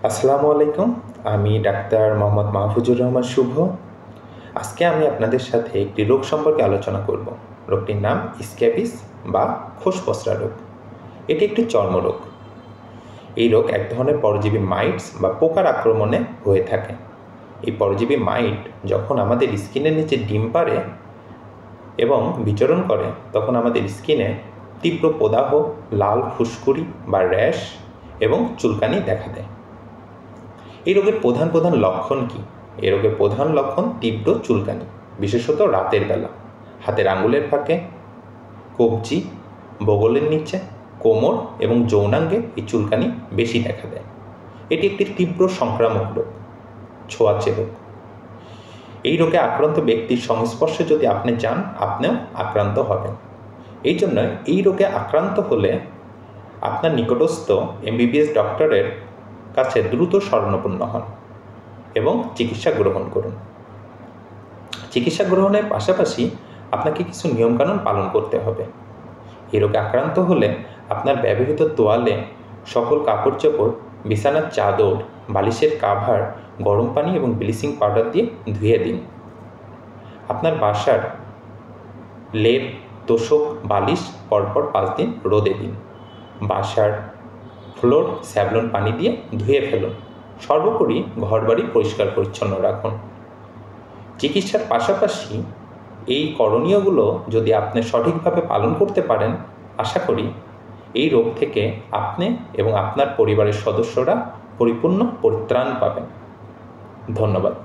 আসসালামু আলাইকুম। আমি ডাক্তার মোহাম্মদ মাহফুজুর রহমান শুভ। আজকে আমি আপনাদের সাথে একটি রোগ সম্পর্কে আলোচনা করব। রোগটির নাম স্ক্যাবিস বা খোসপসরা রোগ। এটি একটি চর্মরোগ। এই রোগ এক ধরনের পরজীবী মাইটস বা পোকার আক্রমণে হয়ে থাকে। এই পরজীবী মাইট যখন আমাদের স্কিনের নিচে ডিম পাড়ে এবং বিচরণ করে, তখন আমাদের স্কিনে তীব্র প্রদাহ, লাল ফুসকুড়ি বা র্যাশ এবং চুলকানি দেখা দেয়। এই রোগের প্রধান লক্ষণ কী? এই রোগের প্রধান লক্ষণ তীব্র চুলকানি, বিশেষত রাতের বেলা, হাতের আঙুলের ফাঁকে, কবজি, বগলের নিচে, কোমর এবং যৌনাঙ্গে এই চুলকানি বেশি দেখা দেয়। এটি একটি তীব্র সংক্রামক রোগ, ছোঁয়াচে রোগ। এই রোগে আক্রান্ত ব্যক্তির সংস্পর্শে যদি আপনি যান, আপনিও আক্রান্ত হবেন। এই জন্য এই রোগে আক্রান্ত হলে আপনার নিকটস্থ MBBS ডক্টরের কাছে দ্রুত শরণাপন্ন হন এবং চিকিৎসা গ্রহণ করুন। চিকিৎসা গ্রহণের পাশাপাশি আপনাকে কিছু নিয়মকানুন পালন করতে হবে। এই রোগে আক্রান্ত হলে আপনার ব্যবহৃত তোয়ালে, সকল কাপড় চোপড়, বিছানার চাদর, বালিশের কাভার গরম পানি এবং ব্লিচিং পাউডার দিয়ে ধুয়ে দিন। আপনার বাসার লেপ, তোশক, বালিশ পরপর 5 দিন রোদে দিন। বাসার ফ্লোর স্যাভলন পানি দিয়ে ধুয়ে ফেলুন। সর্বোপরি ঘরবাড়ি পরিষ্কার পরিচ্ছন্ন রাখুন। চিকিৎসার পাশাপাশি এই করণীয়গুলো যদি আপনি সঠিকভাবে পালন করতে পারেন, আশা করি এই রোগ থেকে আপনি এবং আপনার পরিবারের সদস্যরা পরিপূর্ণ পরিত্রাণ পাবেন। ধন্যবাদ।